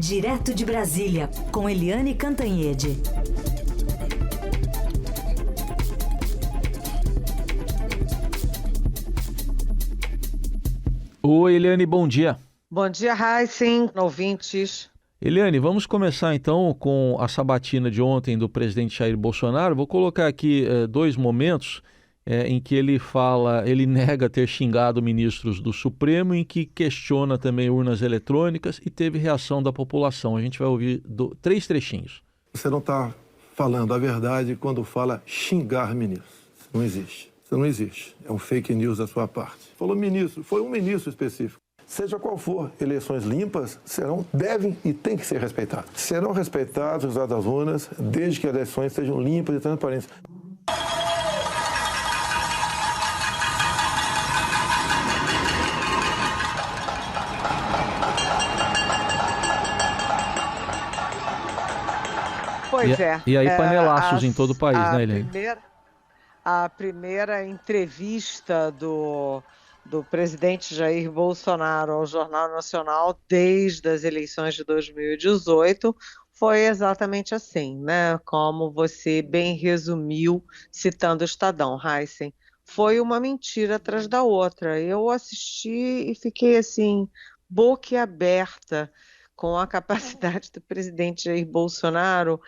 Direto de Brasília, com Eliane Cantanhede. Oi, Eliane, bom dia. Bom dia, Heisen, ouvintes. Eliane, vamos começar então com a sabatina de ontem do presidente Jair Bolsonaro. Vou colocar aqui dois momentos em que ele nega ter xingado ministros do Supremo, em que questiona também urnas eletrônicas e teve reação da população. A gente vai ouvir três trechinhos. Você não está falando a verdade quando fala xingar ministros. Não existe. Isso não existe. É um fake news da sua parte. Falou ministro, foi um ministro específico. Seja qual for, eleições limpas devem e têm que ser respeitadas. Serão respeitados os dados das urnas desde que as eleições sejam limpas e transparentes. Pois é. E aí panelaços em todo o país, né, Eliane? A primeira entrevista do presidente Jair Bolsonaro ao Jornal Nacional desde as eleições de 2018 foi exatamente assim, né? Como você bem resumiu, citando o Estadão, Heisen. Foi uma mentira atrás da outra. Eu assisti e fiquei assim, boquiaberta com a capacidade do presidente Jair Bolsonaro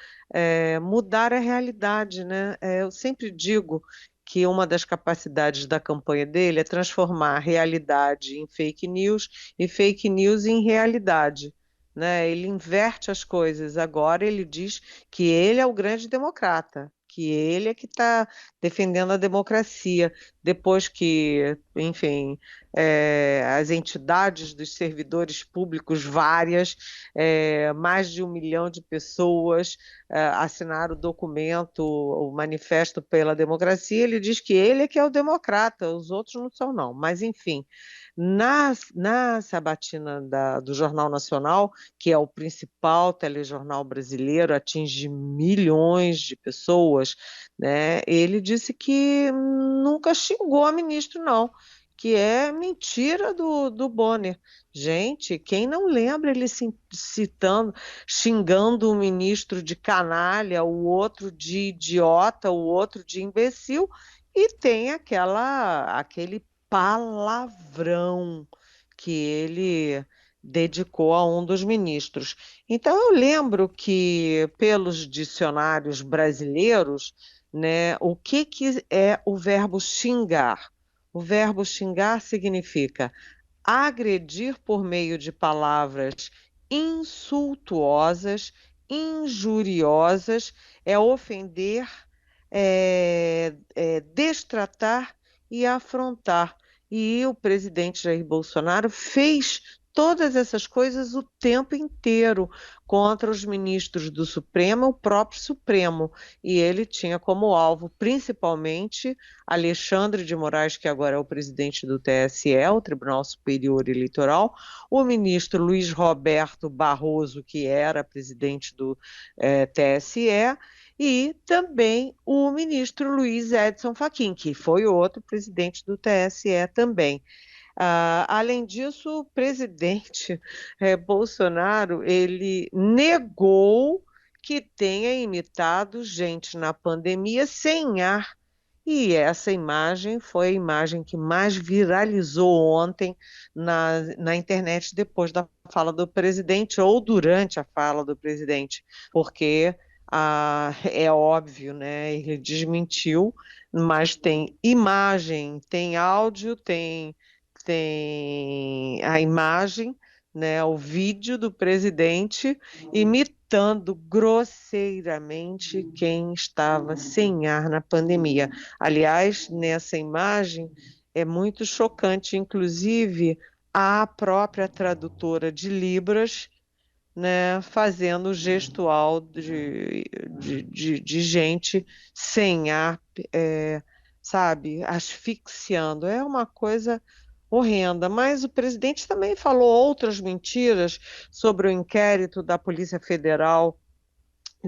mudar a realidade, né? Eu sempre digo que uma das capacidades da campanha dele é transformar a realidade em fake news e fake news em realidade, né? Ele inverte as coisas. Agora ele diz que ele é o grande democrata, que ele é que está defendendo a democracia, depois que, enfim, as entidades dos servidores públicos várias, mais de 1 milhão de pessoas assinaram o documento, o manifesto pela democracia. Ele diz que ele é que é o democrata, os outros não são não, mas enfim. Na sabatina do Jornal Nacional, que é o principal telejornal brasileiro, atinge milhões de pessoas, né? Ele disse que nunca xingou a ministro, não, que é mentira do Bonner. Gente, quem não lembra ele xingando o ministro de canalha, o outro de idiota, o outro de imbecil, e tem aquele palavrão que ele dedicou a um dos ministros. Então eu lembro que pelos dicionários brasileiros, né, o que é o verbo xingar? O verbo xingar significa agredir por meio de palavras insultuosas, injuriosas, é ofender, destratar e afrontar. E o presidente Jair Bolsonaro fez todas essas coisas o tempo inteiro contra os ministros do Supremo, o próprio Supremo. E ele tinha como alvo, principalmente, Alexandre de Moraes, que agora é o presidente do TSE, o Tribunal Superior Eleitoral, o ministro Luiz Roberto Barroso, que era presidente do TSE, e também o ministro Luiz Edson Fachin, que foi outro presidente do TSE também. Além disso, o presidente Bolsonaro, ele negou que tenha imitado gente na pandemia sem ar. E essa imagem foi a imagem que mais viralizou ontem na internet depois da fala do presidente ou durante a fala do presidente, porque é óbvio, né? Ele desmentiu, mas tem imagem, tem áudio, tem a imagem, né, o vídeo do presidente imitando grosseiramente quem estava sem ar na pandemia. Aliás, nessa imagem é muito chocante, inclusive a própria tradutora de Libras, né, fazendo gestual de gente sem ar, sabe, asfixiando. É uma coisa horrenda, mas o presidente também falou outras mentiras sobre o inquérito da Polícia Federal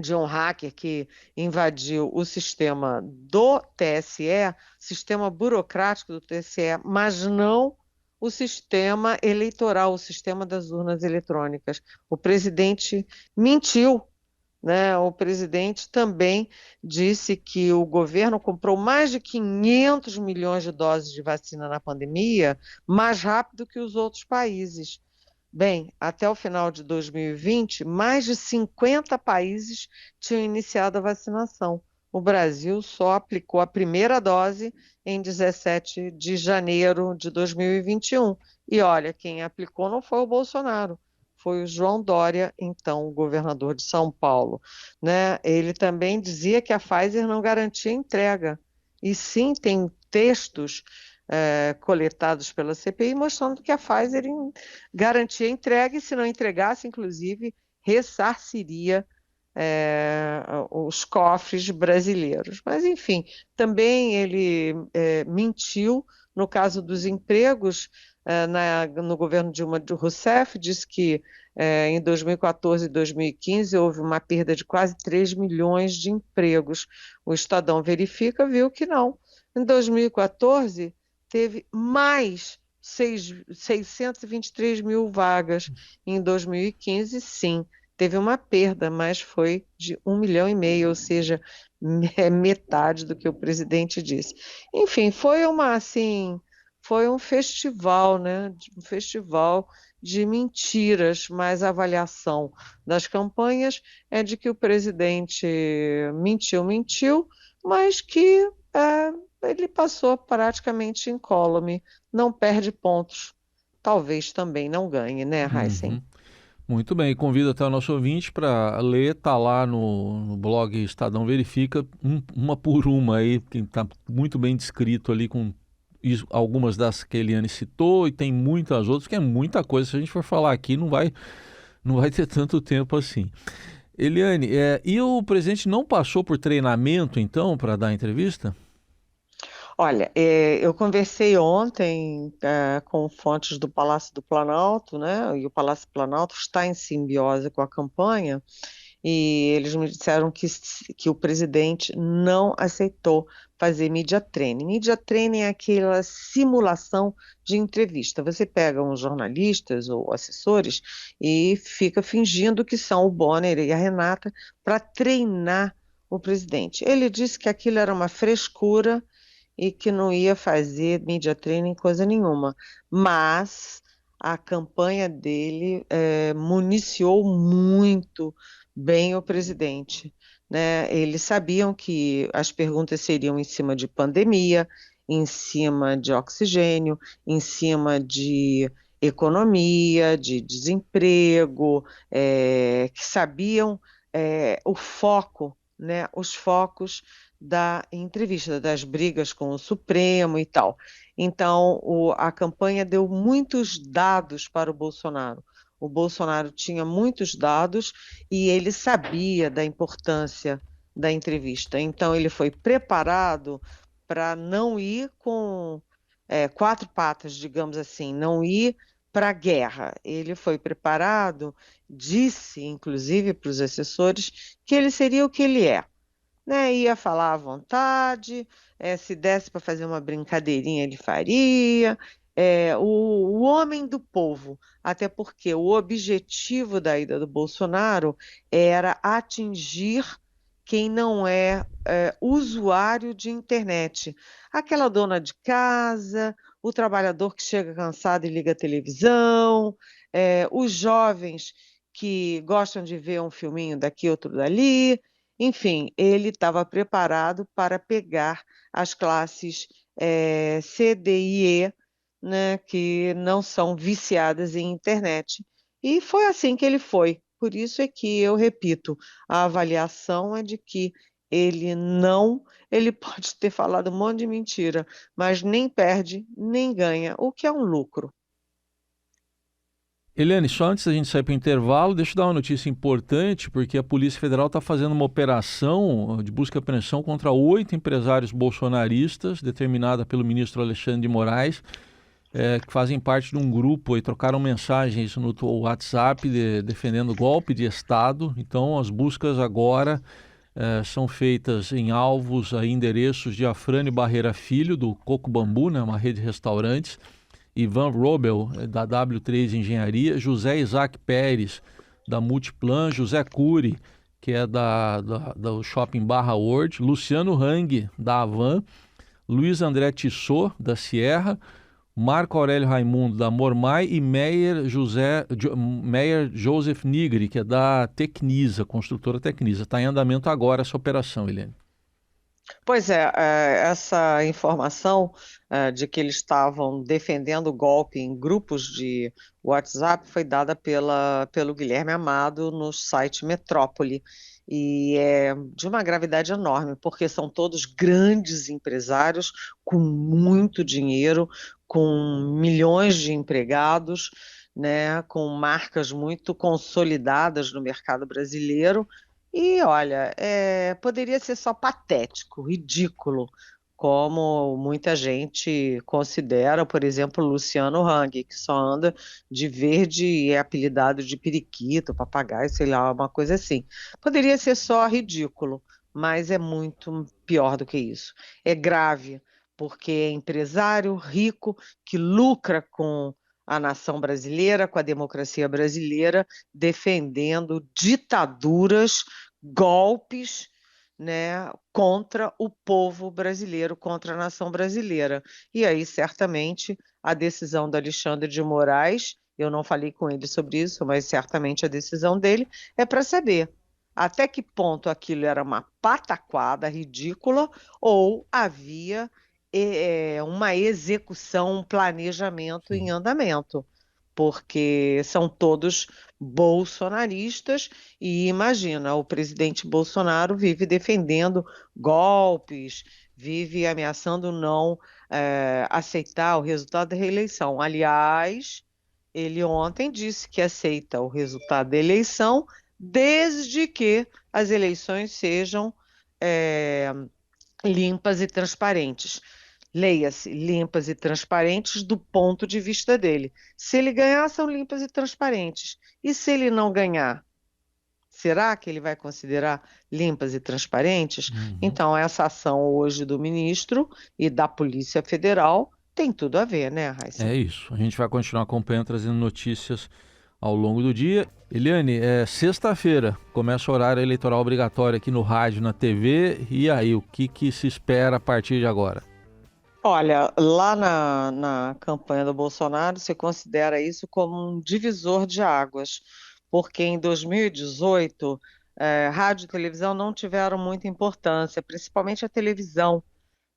de um hacker que invadiu o sistema do TSE, sistema burocrático do TSE, mas não o sistema eleitoral, o sistema das urnas eletrônicas. O presidente mentiu, né? O presidente também disse que o governo comprou mais de 500 milhões de doses de vacina na pandemia, mais rápido que os outros países. Bem, até o final de 2020, mais de 50 países tinham iniciado a vacinação. O Brasil só aplicou a primeira dose em 17 de janeiro de 2021. E olha, quem aplicou não foi o Bolsonaro, foi o João Dória, então o governador de São Paulo, né? Ele também dizia que a Pfizer não garantia entrega. E sim, tem textos coletados pela CPI mostrando que a Pfizer garantia entrega e, se não entregasse, inclusive, ressarciria os cofres brasileiros. Mas, enfim, também ele mentiu no caso dos empregos. No governo Dilma Rousseff, disse que em 2014 e 2015 houve uma perda de quase 3 milhões de empregos. O Estadão Verifica viu que não. Em 2014, teve mais 623 mil vagas. Em 2015, sim, teve uma perda, mas foi de 1,5 milhão, ou seja, metade do que o presidente disse. Enfim, foi um festival, né? Um festival de mentiras, mas a avaliação das campanhas é de que o presidente mentiu, mas que ele passou praticamente incólume, não perde pontos, talvez também não ganhe, né, Heisen? Uhum. Muito bem, convido até o nosso ouvinte para ler, tá lá no blog Estadão Verifica, uma por uma aí, que está muito bem descrito ali com algumas das que a Eliane citou, e tem muitas outras, que é muita coisa. Se a gente for falar aqui, não vai ter tanto tempo assim. Eliane, e o presidente não passou por treinamento, então, para dar a entrevista? Olha, eu conversei ontem com fontes do Palácio do Planalto, né? E o Palácio do Planalto está em simbiose com a campanha, e eles me disseram que o presidente não aceitou fazer media training. Media training é aquela simulação de entrevista. Você pega uns jornalistas ou assessores e fica fingindo que são o Bonner e a Renata para treinar o presidente. Ele disse que aquilo era uma frescura e que não ia fazer media training coisa nenhuma, mas a campanha dele municiou muito bem o presidente, né? Eles sabiam que as perguntas seriam em cima de pandemia, em cima de oxigênio, em cima de economia, de desemprego, que sabiam o foco, né? Os focos da entrevista, das brigas com o Supremo e tal. Então, a campanha deu muitos dados para o Bolsonaro. O Bolsonaro tinha muitos dados e ele sabia da importância da entrevista. Então, ele foi preparado para não ir com 4 patas, digamos assim, não ir para a guerra. Ele foi preparado, disse, inclusive, para os assessores, que ele seria o que ele é. Né, ia falar à vontade, se desse para fazer uma brincadeirinha ele faria, o homem do povo, até porque o objetivo da ida do Bolsonaro era atingir quem não é usuário de internet, aquela dona de casa, o trabalhador que chega cansado e liga a televisão, os jovens que gostam de ver um filminho daqui, outro dali. Enfim, ele estava preparado para pegar as classes C, D e E, né, que não são viciadas em internet. E foi assim que ele foi. Por isso é que eu repito, a avaliação é de que ele pode ter falado um monte de mentira, mas nem perde, nem ganha, o que é um lucro. Eliane, só antes da gente sair para o intervalo, deixa eu dar uma notícia importante, porque a Polícia Federal está fazendo uma operação de busca e apreensão contra 8 empresários bolsonaristas, determinada pelo ministro Alexandre de Moraes, que fazem parte de um grupo e trocaram mensagens no WhatsApp defendendo golpe de Estado. Então, as buscas agora são feitas em alvos, endereços de Afrânio Barreira Filho, do Coco Bambu, né, uma rede de restaurantes, Ivan Robel, da W3 Engenharia, José Isaac Pérez, da Multiplan, José Cury, que é do Shopping Barra World, Luciano Hang, da Avan, Luiz André Tissot, da Sierra, Marco Aurélio Raimundo, da Mormai, e Meyer Joseph Nigri, que é da Tecnisa, construtora Tecnisa. Está em andamento agora essa operação, Eliane. Pois é, essa informação de que eles estavam defendendo o golpe em grupos de WhatsApp foi dada pelo Guilherme Amado no site Metrópole. E é de uma gravidade enorme, porque são todos grandes empresários com muito dinheiro, com milhões de empregados, né, com marcas muito consolidadas no mercado brasileiro. E olha, poderia ser só patético, ridículo, como muita gente considera, por exemplo, o Luciano Hang, que só anda de verde e é apelidado de periquito, papagaio, sei lá, uma coisa assim. Poderia ser só ridículo, mas é muito pior do que isso. É grave, porque é empresário rico que lucra com a nação brasileira, com a democracia brasileira, defendendo ditaduras, golpes, né, contra o povo brasileiro, contra a nação brasileira. E aí, certamente, a decisão do Alexandre de Moraes, eu não falei com ele sobre isso, mas certamente a decisão dele é para saber até que ponto aquilo era uma pataquada ridícula ou havia uma execução, um planejamento em andamento, porque são todos bolsonaristas e imagina, o presidente Bolsonaro vive defendendo golpes, vive ameaçando não aceitar o resultado da reeleição. Aliás, ele ontem disse que aceita o resultado da eleição desde que as eleições sejam limpas e transparentes. Leia-se, limpas e transparentes do ponto de vista dele. Se ele ganhar, são limpas e transparentes. E se ele não ganhar, será que ele vai considerar limpas e transparentes? Então, essa ação hoje do ministro e da Polícia Federal tem tudo a ver, né, Raíssa? É isso. A gente vai continuar acompanhando, trazendo notícias ao longo do dia. Eliane, sexta-feira começa o horário eleitoral obrigatório aqui no rádio, na TV. E aí, o que se espera a partir de agora? Olha, lá na campanha do Bolsonaro, você considera isso como um divisor de águas, porque em 2018, rádio e televisão não tiveram muita importância, principalmente a televisão,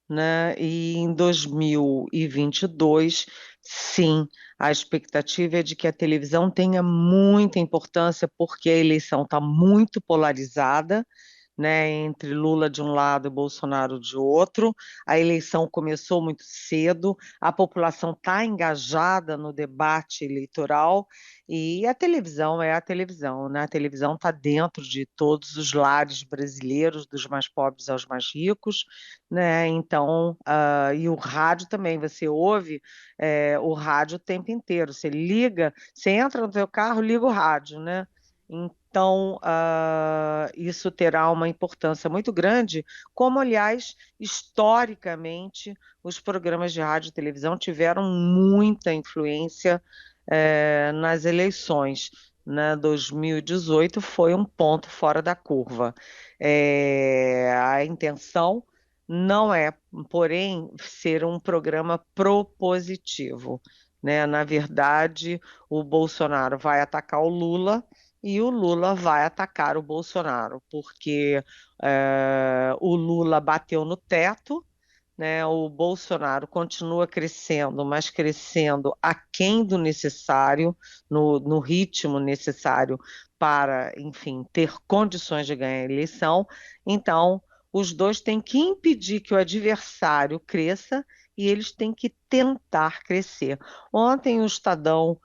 né? E em 2022, sim, a expectativa é de que a televisão tenha muita importância, porque a eleição está muito polarizada, né, entre Lula de um lado e Bolsonaro de outro. A eleição começou muito cedo, a população está engajada no debate eleitoral e a televisão é a televisão, né? A televisão está dentro de todos os lares brasileiros, dos mais pobres aos mais ricos, né? Então, e o rádio também, você ouve o rádio o tempo inteiro, você liga, você entra no seu carro, liga o rádio, né? Então, isso terá uma importância muito grande, como, aliás, historicamente, os programas de rádio e televisão tiveram muita influência nas eleições. Né? 2018 foi um ponto fora da curva. A intenção não é, porém, ser um programa propositivo. Né? Na verdade, o Bolsonaro vai atacar o Lula, e o Lula vai atacar o Bolsonaro, porque o Lula bateu no teto, né? O Bolsonaro continua crescendo, mas crescendo aquém do necessário, no ritmo necessário para, enfim, ter condições de ganhar a eleição. Então, os dois têm que impedir que o adversário cresça e eles têm que tentar crescer. Ontem o Estadão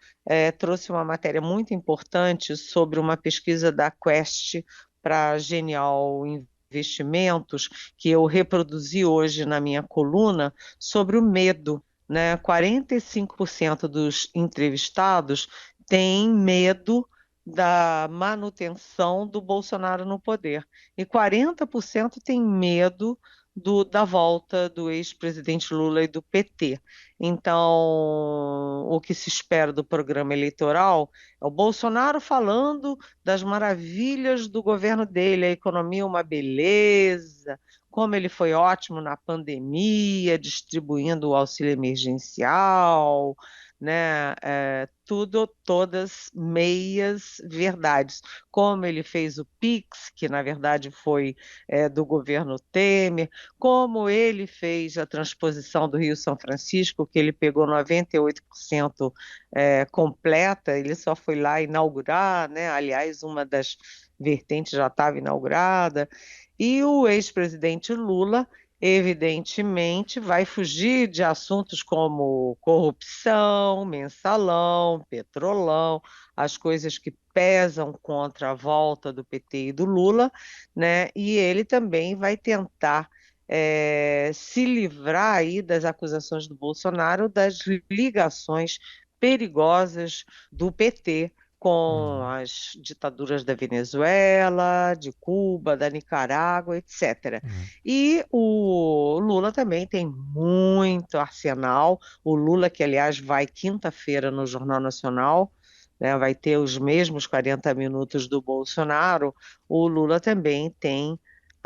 trouxe uma matéria muito importante sobre uma pesquisa da Quest para Genial Investimentos, que eu reproduzi hoje na minha coluna, sobre o medo. Né? 45% dos entrevistados têm medo da manutenção do Bolsonaro no poder e 40% têm medo da volta do ex-presidente Lula e do PT. Então, o que se espera do programa eleitoral é o Bolsonaro falando das maravilhas do governo dele, a economia uma beleza, como ele foi ótimo na pandemia, distribuindo o auxílio emergencial, né? Todas meias verdades. Como ele fez o Pix, que na verdade foi do governo Temer, como ele fez a transposição do Rio-São Francisco, que ele pegou 98% completa, ele só foi lá inaugurar, né? Aliás, uma das vertentes já estava inaugurada, e o ex-presidente Lula, evidentemente, vai fugir de assuntos como corrupção, mensalão, petrolão, as coisas que pesam contra a volta do PT e do Lula, né? E ele também vai tentar se livrar aí das acusações do Bolsonaro das ligações perigosas do PT com as ditaduras da Venezuela, de Cuba, da Nicarágua, etc. E o Lula também tem muito arsenal. O Lula, que aliás vai quinta-feira no Jornal Nacional, né, vai ter os mesmos 40 minutos do Bolsonaro, o Lula também tem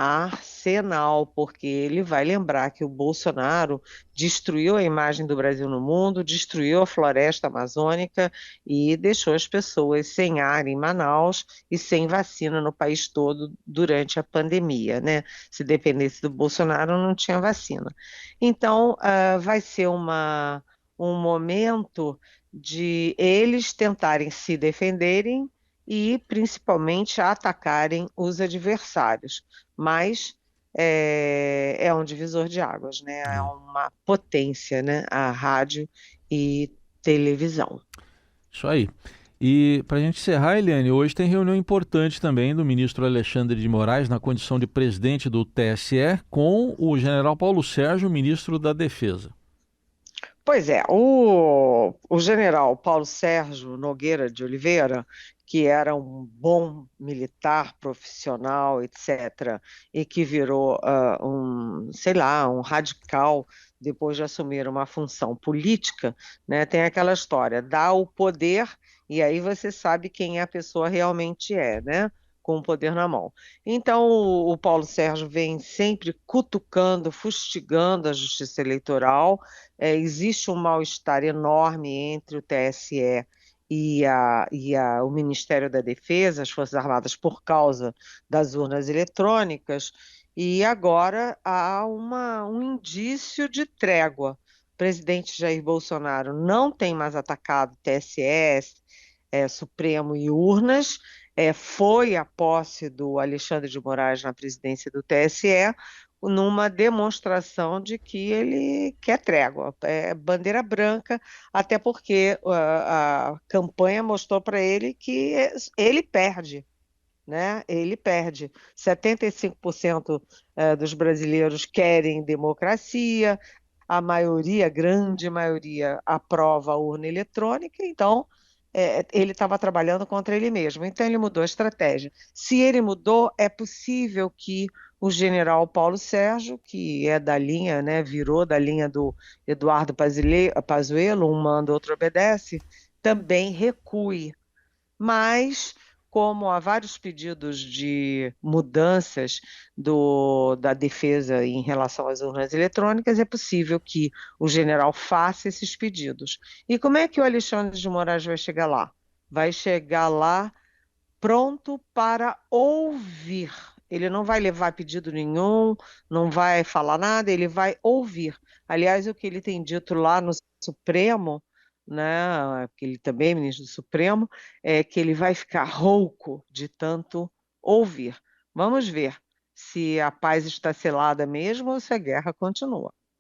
arsenal, porque ele vai lembrar que o Bolsonaro destruiu a imagem do Brasil no mundo, destruiu a floresta amazônica e deixou as pessoas sem ar em Manaus e sem vacina no país todo durante a pandemia, né? Se dependesse do Bolsonaro, não tinha vacina. Então, vai ser um momento de eles tentarem se defenderem e, principalmente, atacarem os adversários. Mas é um divisor de águas, né? É uma potência, né? A rádio e televisão. Isso aí. E para a gente encerrar, Eliane, hoje tem reunião importante também do ministro Alexandre de Moraes na condição de presidente do TSE com o general Paulo Sérgio, ministro da Defesa. Pois é, o general Paulo Sérgio Nogueira de Oliveira, que era um bom militar profissional, etc., e que virou sei lá, um radical depois de assumir uma função política, né, tem aquela história, dá o poder e aí você sabe quem a pessoa realmente é, né? Com o poder na mão. Então, o Paulo Sérgio vem sempre cutucando, fustigando a Justiça Eleitoral. Existe um mal-estar enorme entre o TSE o Ministério da Defesa, as Forças Armadas, por causa das urnas eletrônicas, e agora há um indício de trégua. O presidente Jair Bolsonaro não tem mais atacado TSE, Supremo e urnas. Foi a posse do Alexandre de Moraes na presidência do TSE, numa demonstração de que ele quer trégua, bandeira branca, até porque a campanha mostrou para ele que ele perde, né? Ele perde. 75% dos brasileiros querem democracia, a maioria, a grande maioria, aprova a urna eletrônica, então ele estava trabalhando contra ele mesmo. Então ele mudou a estratégia. Se ele mudou, é possível que o general Paulo Sérgio, que é da linha, né, virou da linha do Eduardo Pazuello, um manda, outro obedece, também recue. Mas, como há vários pedidos de mudanças da defesa em relação às urnas eletrônicas, é possível que o general faça esses pedidos. E como é que o Alexandre de Moraes vai chegar lá? Vai chegar lá pronto para ouvir. Ele não vai levar pedido nenhum, não vai falar nada, ele vai ouvir. Aliás, o que ele tem dito lá no Supremo, né, porque ele também é ministro do Supremo, é que ele vai ficar rouco de tanto ouvir. Vamos ver se a paz está selada mesmo ou se a guerra continua.